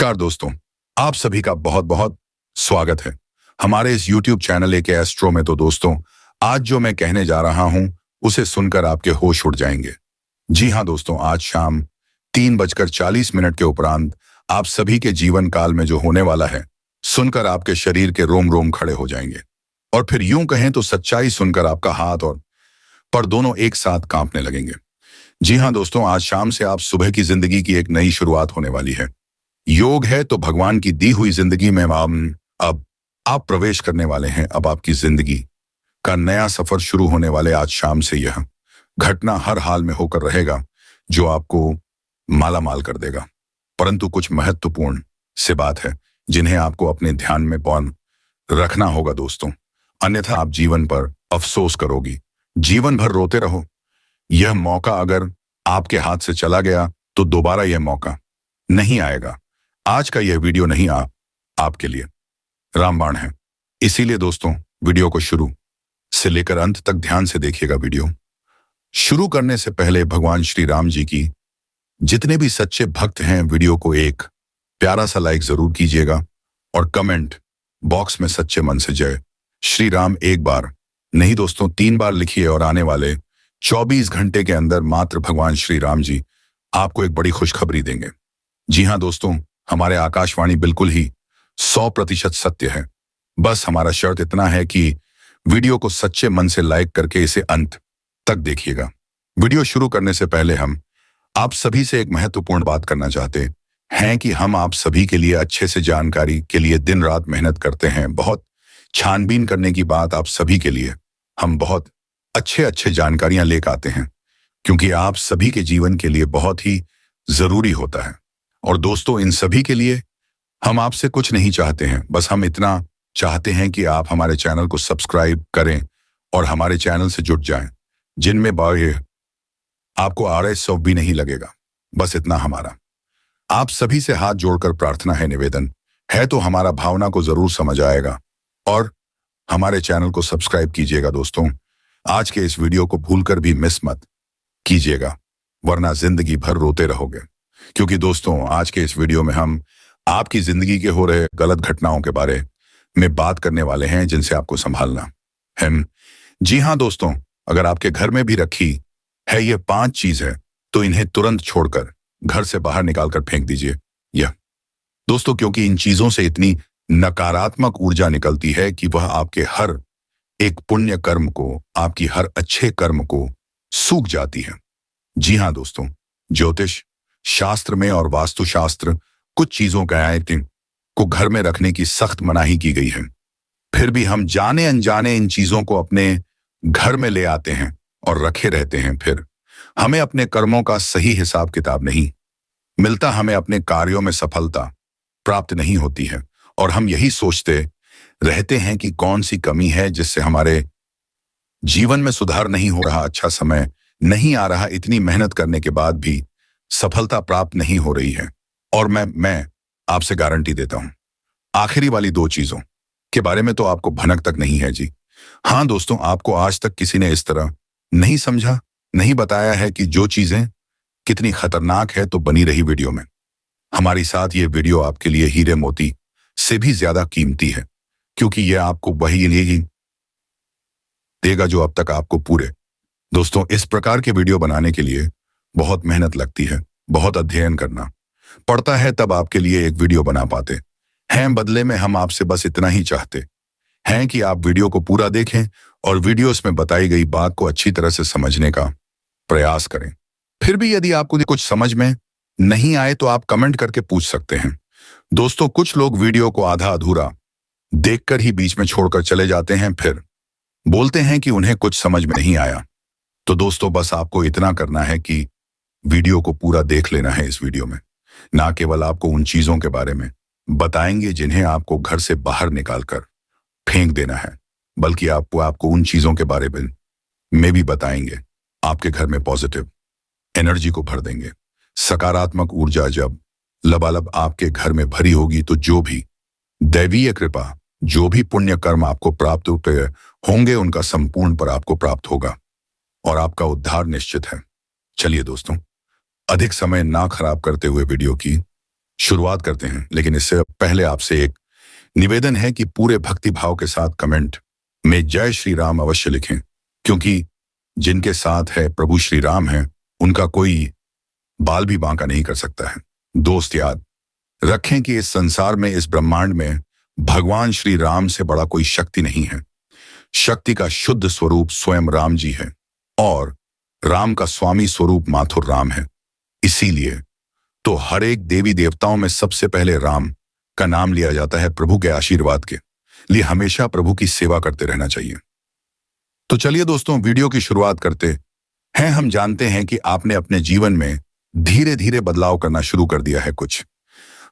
नमस्कार दोस्तों, आप सभी का बहुत बहुत स्वागत है हमारे इस YouTube चैनल एक एस्ट्रो में। तो दोस्तों, आज जो मैं कहने जा रहा हूं उसे सुनकर आपके होश उड़ जाएंगे। जी हां दोस्तों, आज शाम 3:40 के उपरांत आप सभी के जीवन काल में जो होने वाला है, सुनकर आपके शरीर के रोम रोम खड़े हो जाएंगे। और फिर यूं कहें तो सच्चाई सुनकर आपका हाथ और पर दोनों एक साथ कांपने लगेंगे। जी हां दोस्तों, आज शाम से आप सुबह की जिंदगी की एक नई शुरुआत होने वाली है। योग है तो भगवान की दी हुई जिंदगी में अब आप प्रवेश करने वाले हैं। अब आपकी जिंदगी का नया सफर शुरू होने वाले आज शाम से यह घटना हर हाल में होकर रहेगा जो आपको माला माल कर देगा। परंतु कुछ महत्वपूर्ण से बात है जिन्हें आपको अपने ध्यान में पौन रखना होगा दोस्तों, अन्यथा आप जीवन पर अफसोस करोगी, जीवन भर रोते रहो। यह मौका अगर आपके हाथ से चला गया तो दोबारा यह मौका नहीं आएगा। आज का यह वीडियो नहीं आपके लिए रामबाण है। इसीलिए दोस्तों, वीडियो को शुरू से लेकर अंत तक ध्यान से देखिएगा। वीडियो शुरू करने से पहले भगवान श्री राम जी की जितने भी सच्चे भक्त हैं, वीडियो को एक प्यारा सा लाइक जरूर कीजिएगा और कमेंट बॉक्स में सच्चे मन से जय श्री राम एक बार नहीं दोस्तों 3 बार लिखिए। और आने वाले 24 घंटे के अंदर मात्र भगवान श्री राम जी आपको एक बड़ी खुशखबरी देंगे। जी हां दोस्तों, हमारे आकाशवाणी बिल्कुल ही 100% सत्य है। बस हमारा शर्त इतना है कि वीडियो को सच्चे मन से लाइक करके इसे अंत तक देखिएगा। वीडियो शुरू करने से पहले हम आप सभी से एक महत्वपूर्ण बात करना चाहते हैं कि हम आप सभी के लिए अच्छे से जानकारी के लिए दिन रात मेहनत करते हैं। बहुत छानबीन करने की बात आप सभी के लिए हम बहुत अच्छे जानकारियां लेकर आते हैं, क्योंकि आप सभी के जीवन के लिए बहुत ही जरूरी होता है। और दोस्तों, इन सभी के लिए हम आपसे कुछ नहीं चाहते हैं, बस हम इतना चाहते हैं कि आप हमारे चैनल को सब्सक्राइब करें और हमारे चैनल से जुड़ जाएं, जिनमें बाह्य आपको RS भी नहीं लगेगा। बस इतना हमारा आप सभी से हाथ जोड़कर प्रार्थना है, निवेदन है, तो हमारा भावना को जरूर समझ आएगा और हमारे चैनल को सब्सक्राइब कीजिएगा। दोस्तों, आज के इस वीडियो को भूलकर भी मिस मत कीजिएगा, वरना जिंदगी भर रोते रहोगे। क्योंकि दोस्तों, आज के इस वीडियो में हम आपकी जिंदगी के हो रहे गलत घटनाओं के बारे में बात करने वाले हैं, जिनसे आपको संभालना है। जी हां दोस्तों, अगर आपके घर में भी रखी है ये 5 चीज है तो इन्हें तुरंत छोड़कर घर से बाहर निकालकर फेंक दीजिए। यह दोस्तों, क्योंकि इन चीजों से इतनी नकारात्मक ऊर्जा निकलती है कि वह आपके हर एक पुण्य कर्म को, आपकी हर अच्छे कर्म को सूख जाती है। जी हां दोस्तों, ज्योतिष शास्त्र में और वास्तुशास्त्र कुछ चीजों को घर में रखने की सख्त मनाही की गई है। फिर भी हम जाने अनजाने इन चीजों को अपने घर में ले आते हैं और रखे रहते हैं। फिर हमें अपने कर्मों का सही हिसाब किताब नहीं मिलता, हमें अपने कार्यों में सफलता प्राप्त नहीं होती है और हम यही सोचते रहते हैं कि कौन सी कमी है जिससे हमारे जीवन में सुधार नहीं हो रहा, अच्छा समय नहीं आ रहा, इतनी मेहनत करने के बाद भी सफलता प्राप्त नहीं हो रही है। और मैं आपसे गारंटी देता हूं, आखिरी वाली 2 चीजों के बारे में तो आपको भनक तक नहीं है। जी हां दोस्तों, आपको आज तक किसी ने इस तरह नहीं समझा, नहीं बताया है कि जो चीजें कितनी खतरनाक है। तो बनी रही वीडियो में हमारी साथ, ये वीडियो आपके लिए हीरे मोती से भी ज्यादा कीमती है, क्योंकि यह आपको वही नहीं देगा जो अब तक आपको पूरे। दोस्तों, इस प्रकार के वीडियो बनाने के लिए बहुत मेहनत लगती है, बहुत अध्ययन करना पड़ता है, तब आपके लिए एक वीडियो बना पाते हैं। बदले में हम आपसे बस इतना ही चाहते हैं कि आप वीडियो को पूरा देखें और वीडियोस में बताई गई बात को अच्छी तरह से समझने का प्रयास करें। फिर भी यदि आपको कुछ समझ में नहीं आए तो आप कमेंट करके पूछ सकते हैं। दोस्तों, कुछ लोग वीडियो को आधा अधूरा देखकर ही बीच में छोड़कर चले जाते हैं, फिर बोलते हैं कि उन्हें कुछ समझ में नहीं आया। तो दोस्तों, बस आपको इतना करना है कि वीडियो को पूरा देख लेना है। इस वीडियो में ना केवल आपको उन चीजों के बारे में बताएंगे जिन्हें आपको घर से बाहर निकालकर फेंक देना है, बल्कि आपको उन चीजों के बारे में भी बताएंगे आपके घर में पॉजिटिव एनर्जी को भर देंगे। सकारात्मक ऊर्जा जब लबालब आपके घर में भरी होगी तो जो भी दैवीय कृपा, जो भी पुण्य कर्म आपको प्राप्त होंगे, उनका संपूर्ण पर आपको प्राप्त होगा और आपका उद्धार निश्चित है। चलिए दोस्तों, अधिक समय ना खराब करते हुए वीडियो की शुरुआत करते हैं, लेकिन इससे पहले आपसे एक निवेदन है कि पूरे भक्ति भाव के साथ कमेंट में जय श्री राम अवश्य लिखें, क्योंकि जिनके साथ है प्रभु श्री राम है, उनका कोई बाल भी बांका नहीं कर सकता है। दोस्त, याद रखें कि इस संसार में, इस ब्रह्मांड में भगवान श्री राम से बड़ा कोई शक्ति नहीं है। शक्ति का शुद्ध स्वरूप स्वयं राम जी है और राम का स्वामी स्वरूप माथुर राम है। इसीलिए तो हर एक देवी देवताओं में सबसे पहले राम का नाम लिया जाता है। प्रभु के आशीर्वाद के लिए हमेशा प्रभु की सेवा करते रहना चाहिए। तो चलिए दोस्तों, वीडियो की शुरुआत करते हैं। हम जानते हैं कि आपने अपने जीवन में धीरे धीरे बदलाव करना शुरू कर दिया है। कुछ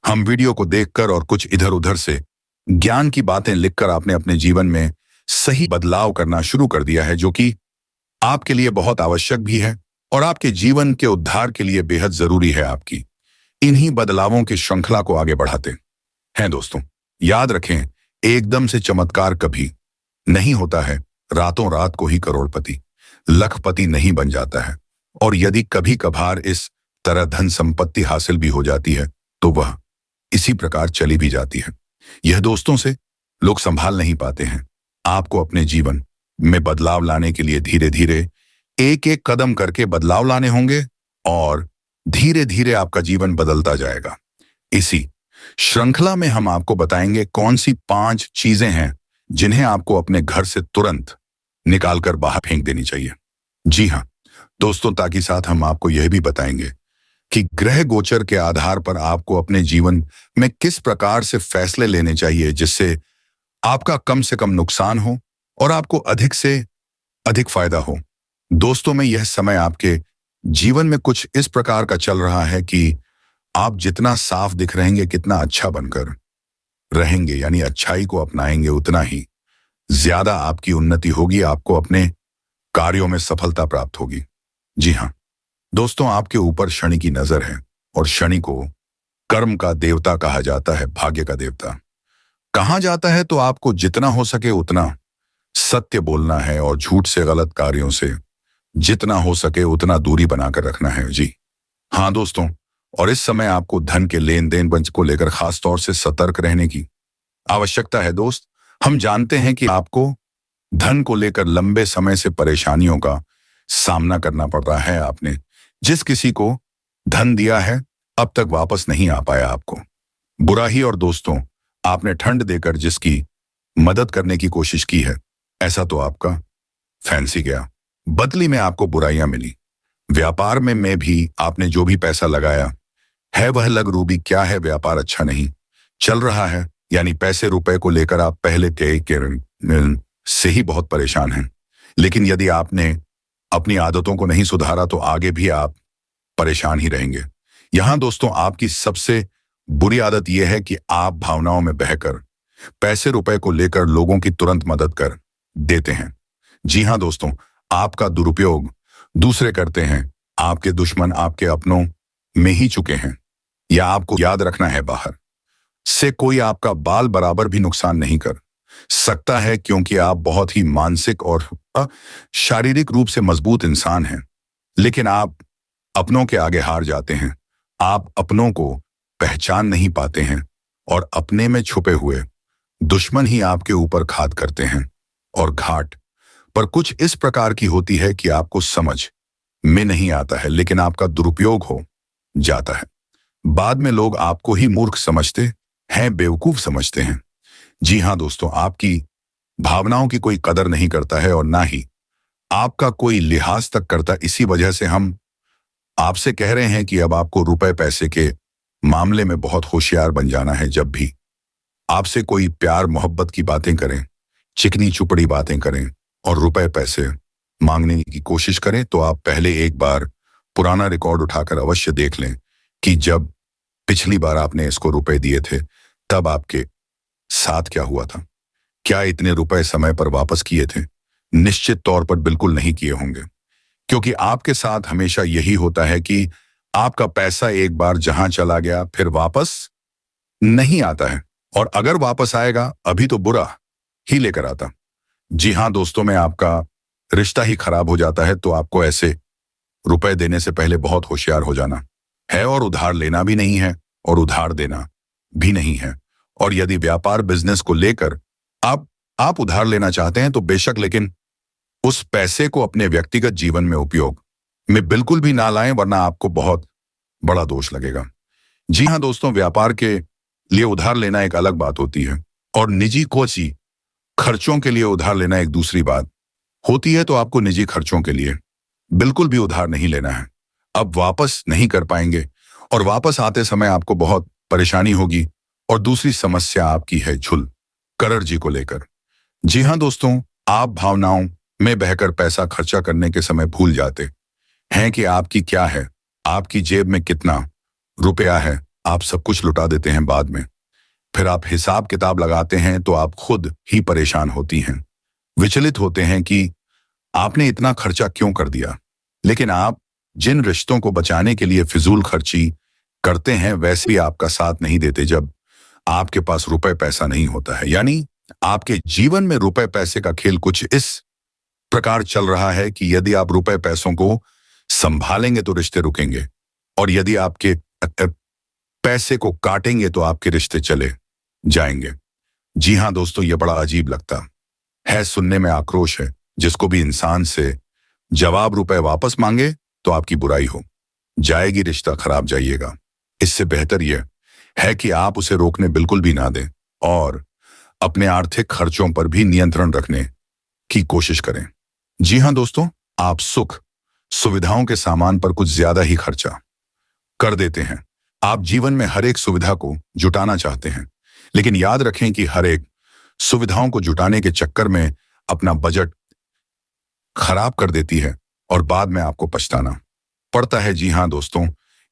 हम वीडियो को देखकर और कुछ इधर उधर से ज्ञान की बातें लिखकर आपने अपने जीवन में सही बदलाव करना शुरू कर दिया है, जो कि आपके लिए बहुत आवश्यक भी है और आपके जीवन के उद्धार के लिए बेहद जरूरी है। आपकी इन्हीं बदलावों की श्रृंखला को आगे बढ़ाते हैं। दोस्तों, याद रखें, एकदम से चमत्कार कभी नहीं होता है। रातों रात को ही करोड़पति, लखपति नहीं बन जाता है। और यदि कभी कभार इस तरह धन संपत्ति हासिल भी हो जाती है तो वह इसी प्रकार चली भी जाती है। यह दोस्तों से लोग संभाल नहीं पाते हैं। आपको अपने जीवन में बदलाव लाने के लिए धीरे धीरे एक एक कदम करके बदलाव लाने होंगे और धीरे धीरे आपका जीवन बदलता जाएगा। इसी श्रृंखला में हम आपको बताएंगे कौन सी 5 चीजें हैं जिन्हें आपको अपने घर से तुरंत निकालकर बाहर फेंक देनी चाहिए। जी हाँ दोस्तों, ताकि साथ हम आपको यह भी बताएंगे कि ग्रह गोचर के आधार पर आपको अपने जीवन में किस प्रकार से फैसले लेने चाहिए जिससे आपका कम से कम नुकसान हो और आपको अधिक से अधिक फायदा हो। दोस्तों में यह समय आपके जीवन में कुछ इस प्रकार का चल रहा है कि आप जितना साफ दिख रहेंगे, कितना अच्छा बनकर रहेंगे, यानी अच्छाई को अपनाएंगे, उतना ही ज्यादा आपकी उन्नति होगी, आपको अपने कार्यों में सफलता प्राप्त होगी। जी हाँ दोस्तों, आपके ऊपर शनि की नजर है और शनि को कर्म का देवता कहा जाता है, भाग्य का देवता कहा जाता है। तो आपको जितना हो सके उतना सत्य बोलना है और झूठ से, गलत कार्यों से जितना हो सके उतना दूरी बनाकर रखना है। जी हाँ दोस्तों, और इस समय आपको धन के लेन देन को लेकर खास तौर से सतर्क रहने की आवश्यकता है। दोस्त, हम जानते हैं कि आपको धन को लेकर लंबे समय से परेशानियों का सामना करना पड़ रहा है। आपने जिस किसी को धन दिया है अब तक वापस नहीं आ पाया आपको, बुरा ही। और दोस्तों, आपने ठंड देकर जिसकी मदद करने की कोशिश की है, ऐसा तो आपका फैंसी गया, बदली में आपको बुराइयां मिली। व्यापार में भी आपने जो भी पैसा लगाया है वह लग रूबी क्या है, व्यापार अच्छा नहीं चल रहा है, यानी पैसे रुपए को लेकर आप पहले से ही बहुत परेशान हैं। लेकिन यदि आपने अपनी आदतों को नहीं सुधारा तो आगे भी आप परेशान ही रहेंगे। यहां दोस्तों, आपकी सबसे बुरी आदत यह है कि आप भावनाओं में बहकर पैसे रुपए को लेकर लोगों की तुरंत मदद कर देते हैं। जी हां दोस्तों, आपका दुरुपयोग दूसरे करते हैं। आपके दुश्मन आपके अपनों में ही चुके हैं। या आपको याद रखना है, बाहर से कोई आपका बाल बराबर भी नुकसान नहीं कर सकता है, क्योंकि आप बहुत ही मानसिक और शारीरिक रूप से मजबूत इंसान हैं। लेकिन आप अपनों के आगे हार जाते हैं। आप अपनों को पहचान नहीं पाते हैं और अपने में छुपे हुए दुश्मन ही आपके ऊपर घात करते हैं। और घाट पर कुछ इस प्रकार की होती है कि आपको समझ में नहीं आता है, लेकिन आपका दुरुपयोग हो जाता है। बाद में लोग आपको ही मूर्ख समझते हैं, बेवकूफ समझते हैं। जी हां दोस्तों, आपकी भावनाओं की कोई कदर नहीं करता है और ना ही आपका कोई लिहाज तक करता। इसी वजह से हम आपसे कह रहे हैं कि अब आपको रुपए पैसे के मामले में बहुत होशियार बन जाना है। जब भी आपसे कोई प्यार मोहब्बत की बातें करें, चिकनी चुपड़ी बातें करें और रुपए पैसे मांगने की कोशिश करें, तो आप पहले एक बार पुराना रिकॉर्ड उठाकर अवश्य देख लें कि जब पिछली बार आपने इसको रुपए दिए थे तब आपके साथ क्या हुआ था। क्या इतने रुपए समय पर वापस किए थे? निश्चित तौर पर बिल्कुल नहीं किए होंगे, क्योंकि आपके साथ हमेशा यही होता है कि आपका पैसा एक बार जहां चला गया फिर वापस नहीं आता है, और अगर वापस आएगा अभी तो बुरा ही लेकर आता। जी हां दोस्तों, में आपका रिश्ता ही खराब हो जाता है। तो आपको ऐसे रुपए देने से पहले बहुत होशियार हो जाना है और उधार लेना भी नहीं है। और उधार देना भी नहीं है। और यदि व्यापार बिजनेस को लेकर आप उधार लेना चाहते हैं तो बेशक, लेकिन उस पैसे को अपने व्यक्तिगत जीवन में उपयोग में बिल्कुल भी ना लाएं, वरना आपको बहुत बड़ा दोष लगेगा। जी हाँ दोस्तों, व्यापार के लिए उधार लेना एक अलग बात होती है और निजी कोची खर्चों के लिए उधार लेना एक दूसरी बात होती है। तो आपको निजी खर्चों के लिए बिल्कुल भी उधार नहीं लेना है। अब वापस नहीं कर पाएंगे और वापस आते समय आपको बहुत परेशानी होगी। और दूसरी समस्या आपकी है झुल कर्जी को लेकर। जी हाँ दोस्तों, आप भावनाओं में बहकर पैसा खर्चा करने के समय भूल जाते हैं कि आपकी क्या है, आपकी जेब में कितना रुपया है। आप सब कुछ लुटा देते हैं बाद में। फिर आप हिसाब किताब लगाते हैं तो आप खुद ही परेशान होती हैं, विचलित होते हैं कि आपने इतना खर्चा क्यों कर दिया। लेकिन आप जिन रिश्तों को बचाने के लिए फिजूल खर्ची करते हैं, वैसे भी आपका साथ नहीं देते जब आपके पास रुपए पैसा नहीं होता है। यानी आपके जीवन में रुपए पैसे का खेल कुछ इस प्रकार चल रहा है कि यदि आप रुपए पैसों को संभालेंगे तो रिश्ते रुकेंगे, और यदि आपके पैसे को काटेंगे तो आपके रिश्ते चले जाएंगे। जी हाँ दोस्तों, यह बड़ा अजीब लगता है, सुनने में आक्रोश है। जिसको भी इंसान से जवाब रुपए वापस मांगे तो आपकी बुराई हो जाएगी, रिश्ता खराब जाइएगा। इससे बेहतर यह है कि आप उसे रोकने बिल्कुल भी ना दें और अपने आर्थिक खर्चों पर भी नियंत्रण रखने की कोशिश करें। जी हाँ दोस्तों, आप सुख सुविधाओं के सामान पर कुछ ज्यादा ही खर्चा कर देते हैं। आप जीवन में हर एक सुविधा को जुटाना चाहते हैं, लेकिन याद रखें कि हर एक सुविधाओं को जुटाने के चक्कर में अपना बजट खराब कर देती है और बाद में आपको पछताना पड़ता है। जी हाँ दोस्तों,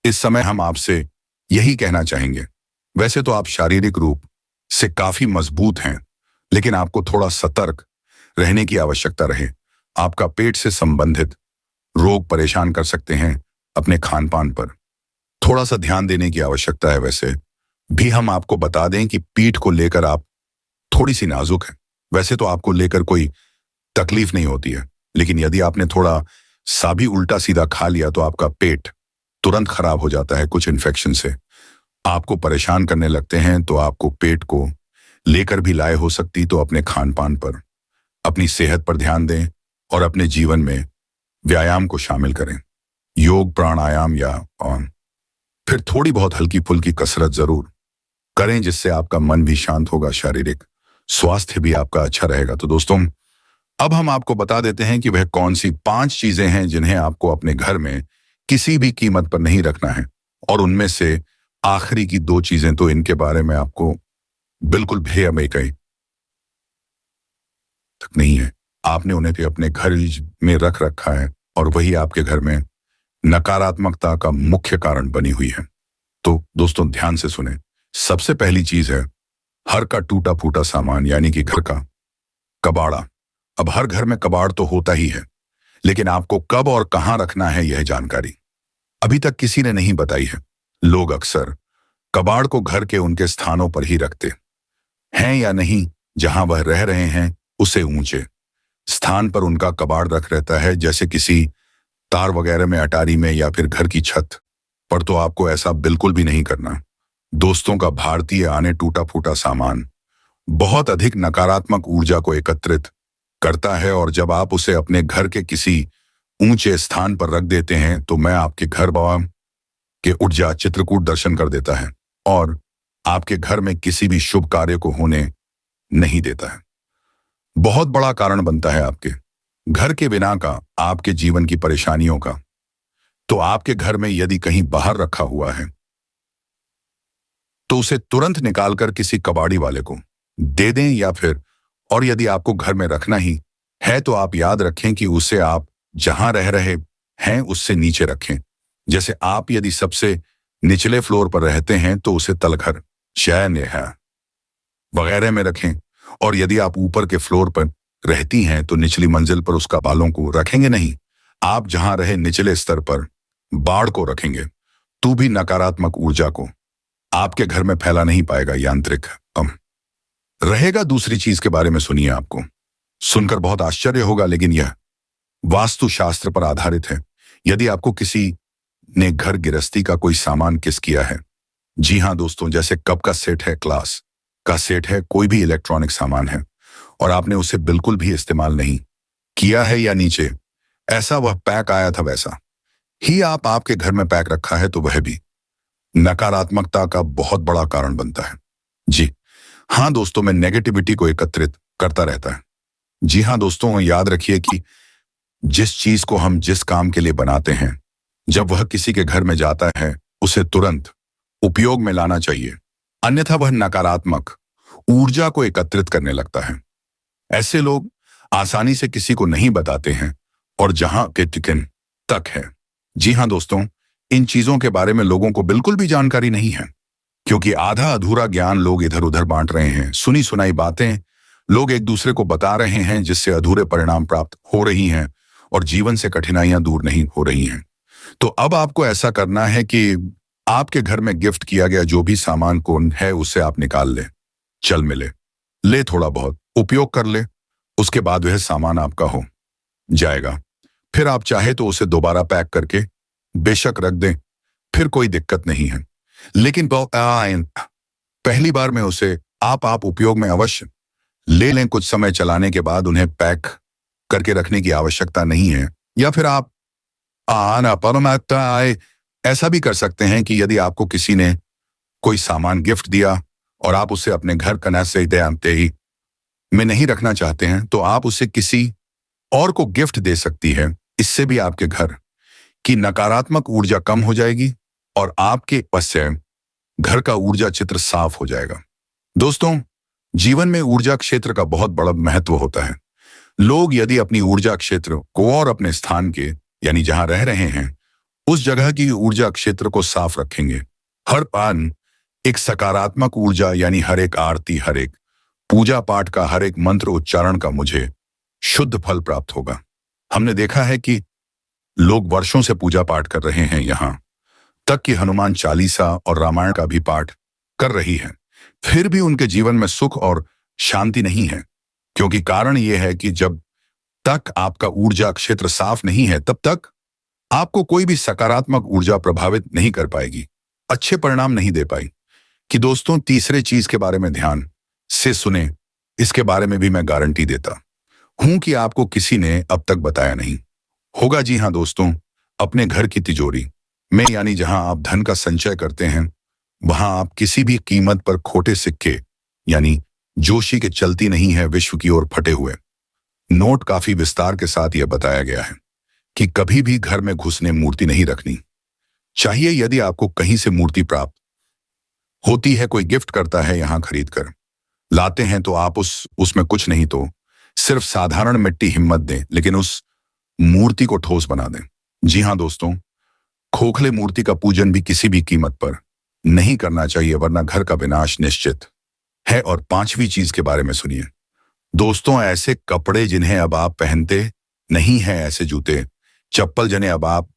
इस समय हम आपसे यही कहना चाहेंगे। वैसे तो आप शारीरिक रूप से काफी मजबूत हैं, लेकिन आपको थोड़ा सतर्क रहने की आवश्यकता रहे। आपका पेट से संबंधित रोग परेशान कर सकते हैं। अपने खान पान पर थोड़ा सा ध्यान देने की आवश्यकता है। वैसे भी हम आपको बता दें कि पीठ को लेकर आप थोड़ी सी नाजुक है। वैसे तो आपको लेकर कोई तकलीफ नहीं होती है, लेकिन यदि आपने थोड़ा सा भी उल्टा सीधा खा लिया तो आपका पेट तुरंत खराब हो जाता है। कुछ इन्फेक्शन से आपको परेशान करने लगते हैं, तो आपको पेट को लेकर भी लाए हो सकती। तो अपने खान पान पर, अपनी सेहत पर ध्यान दें और अपने जीवन में व्यायाम को शामिल करें। योग, प्राणायाम या फिर थोड़ी बहुत हल्की फुल्की कसरत जरूर करें, जिससे आपका मन भी शांत होगा, शारीरिक स्वास्थ्य भी आपका अच्छा रहेगा। तो दोस्तों, अब हम आपको बता देते हैं कि वह कौन सी 5 चीजें हैं जिन्हें आपको अपने घर में किसी भी कीमत पर नहीं रखना है। और उनमें से आखिरी की 2 चीजें तो इनके बारे में आपको बिल्कुल भय में कहीं तक नहीं है। आपने उन्हें भी अपने घर में रख रखा है और वही आपके घर में नकारात्मकता का मुख्य कारण बनी हुई है। तो दोस्तों, ध्यान से सुने। सबसे पहली चीज है हर का टूटा फूटा सामान, यानी कि घर का कबाड़ा। अब हर घर में कबाड़ तो होता ही है, लेकिन आपको कब और कहां रखना है, यह जानकारी अभी तक किसी ने नहीं बताई है। लोग अक्सर कबाड़ को घर के उनके स्थानों पर ही रखते हैं या नहीं, जहां वह रह रहे हैं उसे ऊंचे स्थान पर उनका कबाड़ रख रहता है, जैसे किसी तार वगैरह में, अटारी में या फिर घर की छत पर। तो आपको ऐसा बिल्कुल भी नहीं करना। दोस्तों का भारतीय आने टूटा फूटा सामान बहुत अधिक नकारात्मक ऊर्जा को एकत्रित करता है, और जब आप उसे अपने घर के किसी ऊंचे स्थान पर रख देते हैं तो मैं आपके घर के ऊर्जा चित्रकूट दर्शन कर देता है और आपके घर में किसी भी शुभ कार्य को होने नहीं देता है। बहुत बड़ा कारण बनता है आपके घर के बिना का, आपके जीवन की परेशानियों का। तो आपके घर में यदि कहीं बाहर रखा हुआ है तो उसे तुरंत निकालकर किसी कबाड़ी वाले को दे दें, या फिर और यदि आपको घर में रखना ही है तो आप याद रखें कि उसे आप जहां रह रहे हैं उससे नीचे रखें। जैसे आप यदि सबसे निचले फ्लोर पर रहते हैं तो उसे तलघर, शयन वगैरह में रखें, और यदि आप ऊपर के फ्लोर पर रहती हैं तो निचली मंजिल पर उसका बालों को रखेंगे नहीं। आप जहां रहे निचले स्तर पर बाढ़ को रखेंगे तो भी नकारात्मक ऊर्जा को आपके घर में फैला नहीं पाएगा, यांत्रिक रहेगा। दूसरी चीज के बारे में सुनिए, आपको सुनकर बहुत आश्चर्य होगा, लेकिन यह वास्तुशास्त्र पर आधारित है। यदि आपको किसी ने घर गृहस्थी का कोई सामान किस किया है, जी हाँ दोस्तों, जैसे कप का सेट है, ग्लास का सेट है, कोई भी इलेक्ट्रॉनिक सामान है और आपने उसे बिल्कुल भी इस्तेमाल नहीं किया है या नीचे ऐसा वह पैक आया था वैसा ही आप आपके घर में पैक रखा है, तो वह भी नकारात्मकता का बहुत बड़ा कारण बनता है। जी हाँ दोस्तों, मैं नेगेटिविटी को एकत्रित करता रहता है। जी हाँ दोस्तों, याद रखिए कि जिस चीज को हम जिस काम के लिए बनाते हैं, जब वह किसी के घर में जाता है उसे तुरंत उपयोग में लाना चाहिए, अन्यथा वह नकारात्मक ऊर्जा को एकत्रित करने लगता है। ऐसे लोग आसानी से किसी को नहीं बताते हैं और जहां के टिकन तक है। जी हाँ दोस्तों, इन चीजों के बारे में लोगों को बिल्कुल भी जानकारी नहीं है, क्योंकि आधा अधूरा ज्ञान लोग इधर उधर बांट रहे हैं। सुनी सुनाई बातें लोग एक दूसरे को बता रहे हैं, जिससे अधूरे परिणाम प्राप्त हो रही हैं और जीवन से कठिनाइयां दूर नहीं हो रही हैं। तो अब आपको ऐसा करना है कि आपके घर में गिफ्ट किया गया जो भी सामान कौन है उसे आप निकाल ले, चल मिले, ले थोड़ा बहुत उपयोग कर ले, उसके बाद वह सामान आपका हो जाएगा। फिर आप चाहे तो उसे दोबारा पैक करके बेशक रख दें, फिर कोई दिक्कत नहीं है। लेकिन पहली बार में उसे आप उपयोग में अवश्य ले लें। कुछ समय चलाने के बाद उन्हें पैक करके रखने की आवश्यकता नहीं है। या फिर आप ऐसा भी कर सकते हैं कि यदि आपको किसी ने कोई सामान गिफ्ट दिया और आप उसे अपने घर कना से ही में नहीं रखना चाहते हैं, तो आप उसे किसी और को गिफ्ट दे सकती है। इससे भी आपके घर की नकारात्मक ऊर्जा कम हो जाएगी और आपके पास से घर का ऊर्जा चित्र साफ हो जाएगा। दोस्तों, जीवन में ऊर्जा क्षेत्र का बहुत बड़ा महत्व होता है। लोग यदि अपनी ऊर्जा क्षेत्र को और अपने स्थान के यानी जहां रह रहे हैं उस जगह की ऊर्जा क्षेत्र को साफ रखेंगे, हर पान एक सकारात्मक ऊर्जा यानी हर एक आरती, हर एक पूजा पाठ का, हर एक मंत्र उच्चारण का मुझे शुद्ध फल प्राप्त होगा। हमने देखा है कि लोग वर्षों से पूजा पाठ कर रहे हैं, यहां तक कि हनुमान चालीसा और रामायण का भी पाठ कर रही है, फिर भी उनके जीवन में सुख और शांति नहीं है। क्योंकि कारण यह है कि जब तक आपका ऊर्जा क्षेत्र साफ नहीं है, तब तक आपको कोई भी सकारात्मक ऊर्जा प्रभावित नहीं कर पाएगी, अच्छे परिणाम नहीं दे पाई। कि दोस्तों, तीसरे चीज के बारे में ध्यान से सुने, इसके बारे में भी मैं गारंटी देता हूं कि आपको किसी ने अब तक बताया नहीं होगा। जी हाँ दोस्तों, अपने घर की तिजोरी में यानी जहां आप धन का संचय करते हैं, वहां आप किसी भी कीमत पर खोटे सिक्के यानी जोशी के चलती नहीं है विश्व की ओर फटे हुए नोट। काफी विस्तार के साथ यह बताया गया है कि कभी भी घर में घुसने मूर्ति नहीं रखनी चाहिए। यदि आपको कहीं से मूर्ति प्राप्त होती है, कोई गिफ्ट करता है, यहां खरीद कर लाते हैं, तो आप उसमें कुछ नहीं तो सिर्फ साधारण मिट्टी हिम्मत दें, लेकिन उस मूर्ति को ठोस बना दें। जी हाँ दोस्तों, खोखले मूर्ति का पूजन भी किसी भी कीमत पर नहीं करना चाहिए, वरना घर का विनाश निश्चित है। और पांचवी चीज के बारे में सुनिए दोस्तों, ऐसे कपड़े जिन्हें अब आप पहनते नहीं हैं, ऐसे जूते चप्पल जिन्हें अब आप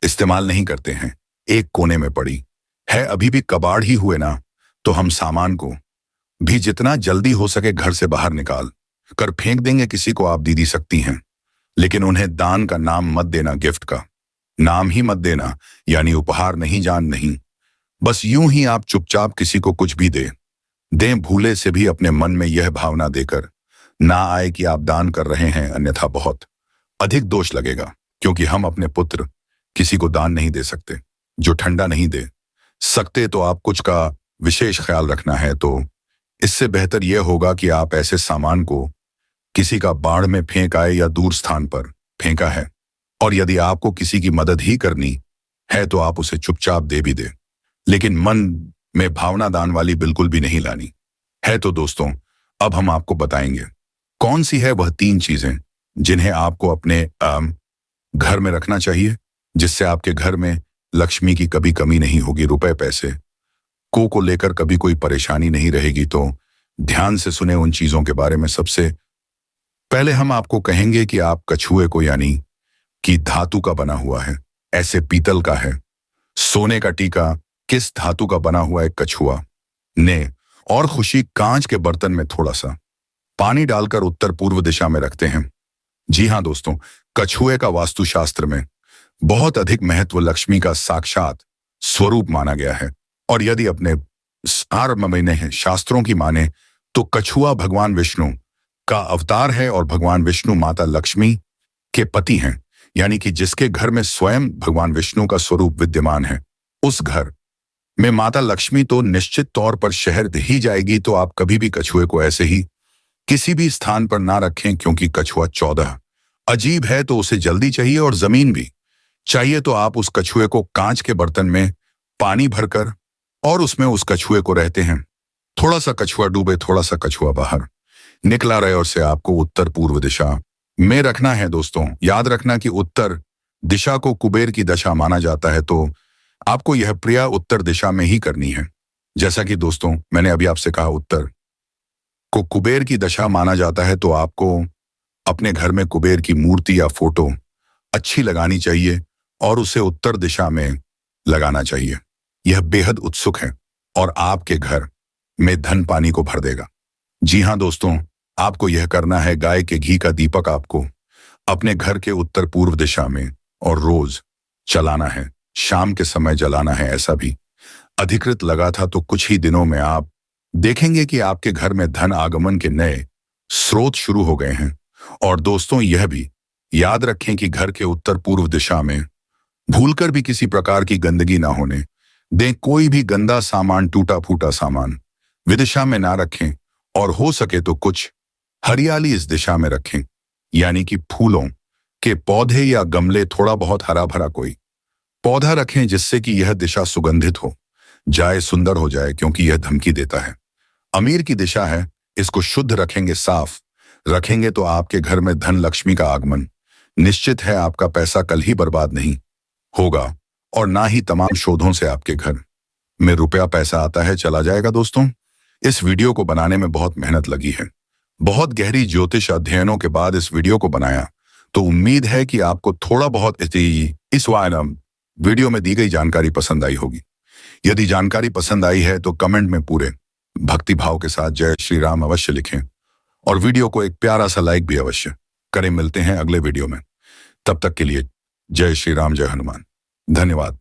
इस्तेमाल नहीं करते हैं, एक कोने में पड़ी है, अभी भी कबाड़ ही हुए ना, तो हम सामान को भी जितना जल्दी हो सके घर से बाहर निकाल कर फेंक देंगे। किसी को आप दे सकती हैं, लेकिन उन्हें दान का नाम मत देना, गिफ्ट का नाम ही मत देना, यानी उपहार नहीं, जान नहीं। बस यूं ही आप चुपचाप किसी को कुछ भी दें, भूले से भी अपने मन में यह भावना देकर ना आए कि आप दान कर रहे हैं, अन्यथा बहुत अधिक दोष लगेगा। क्योंकि हम अपने पुत्र किसी को दान नहीं दे सकते जो ठंडा नहीं दे सकते, तो आप कुछ का विशेष ख्याल रखना है। तो इससे बेहतर यह होगा कि आप ऐसे सामान को किसी का बाढ़ में फेंक आए या दूर स्थान पर फेंका है, और यदि आपको किसी की मदद ही करनी है तो आप उसे चुपचाप दे भी दे, लेकिन मन में भावना दान वाली बिल्कुल भी नहीं लानी है। तो दोस्तों, अब हम आपको बताएंगे कौन सी है वह 3 चीजें जिन्हें आपको अपने घर में रखना चाहिए, जिससे आपके घर में लक्ष्मी की कभी कमी नहीं होगी, रुपए पैसे को लेकर कभी कोई परेशानी नहीं रहेगी। तो ध्यान से सुने उन चीजों के बारे में। सबसे पहले हम आपको कहेंगे कि आप कछुए को यानी कि धातु का बना हुआ है, ऐसे पीतल का है, सोने का टीका, किस धातु का बना हुआ एक कछुआ ने और खुशी कांच के बर्तन में थोड़ा सा पानी डालकर उत्तर पूर्व दिशा में रखते हैं। जी हाँ दोस्तों, कछुए का वास्तुशास्त्र में बहुत अधिक महत्व लक्ष्मी का साक्षात स्वरूप माना गया है। और यदि अपने सारमय शास्त्रों की माने तो कछुआ भगवान विष्णु का अवतार है और भगवान विष्णु माता लक्ष्मी के पति हैं, यानी कि जिसके घर में स्वयं भगवान विष्णु का स्वरूप विद्यमान है, उस घर में माता लक्ष्मी तो निश्चित तौर पर शहर ही जाएगी। तो आप कभी भी कछुए को ऐसे ही किसी भी स्थान पर ना रखें, क्योंकि कछुआ 14 अजीब है तो उसे जल्दी चाहिए और जमीन भी चाहिए। तो आप उस कछुए को कांच के बर्तन में पानी भरकर और उसमें उस कछुए को रहते हैं, थोड़ा सा कछुआ डूबे थोड़ा सा कछुआ बाहर निकला रहे, और से आपको उत्तर पूर्व दिशा में रखना है। दोस्तों याद रखना कि उत्तर दिशा को कुबेर की दशा माना जाता है, तो आपको यह क्रिया उत्तर दिशा में ही करनी है। जैसा कि दोस्तों मैंने अभी आपसे कहा उत्तर को कुबेर की दशा माना जाता है, तो आपको अपने घर में कुबेर की मूर्ति या फोटो अच्छी लगानी चाहिए और उसे उत्तर दिशा में लगाना चाहिए। यह बेहद उत्सुक है और आपके घर में धन पानी को भर देगा। जी हाँ दोस्तों, आपको यह करना है। गाय के घी का दीपक आपको अपने घर के उत्तर पूर्व दिशा में और रोज चलाना है, शाम के समय जलाना है। ऐसा भी अधिकृत लगा था, तो कुछ ही दिनों में आप देखेंगे कि आपके घर में धन आगमन के नए स्रोत शुरू हो गए हैं। और दोस्तों यह भी याद रखें कि घर के उत्तर पूर्व दिशा में भूलकर भी किसी प्रकार की गंदगी ना होने दें। कोई भी गंदा सामान, टूटा फूटा सामान विदिशा में ना रखें और हो सके तो कुछ हरियाली इस दिशा में रखें, यानी कि फूलों के पौधे या गमले, थोड़ा बहुत हरा भरा कोई पौधा रखें जिससे कि यह दिशा सुगंधित हो जाए, सुंदर हो जाए, क्योंकि यह धमकी देता है। अमीर की दिशा है, इसको शुद्ध रखेंगे, साफ रखेंगे तो आपके घर में धन लक्ष्मी का आगमन निश्चित है। आपका पैसा कल ही बर्बाद नहीं होगा और ना ही तमाम शोधों से आपके घर में रुपया पैसा आता है चला जाएगा। दोस्तों इस वीडियो को बनाने में बहुत मेहनत लगी है, बहुत गहरी ज्योतिष अध्ययनों के बाद इस वीडियो को बनाया, तो उम्मीद है कि आपको थोड़ा बहुत इस वीडियो में दी गई जानकारी पसंद आई होगी। यदि जानकारी पसंद आई है तो कमेंट में पूरे भक्ति भाव के साथ जय श्री राम अवश्य लिखें और वीडियो को एक प्यारा सा लाइक भी अवश्य करें। मिलते हैं अगले वीडियो में, तब तक के लिए जय श्री राम, जय हनुमान, धन्यवाद।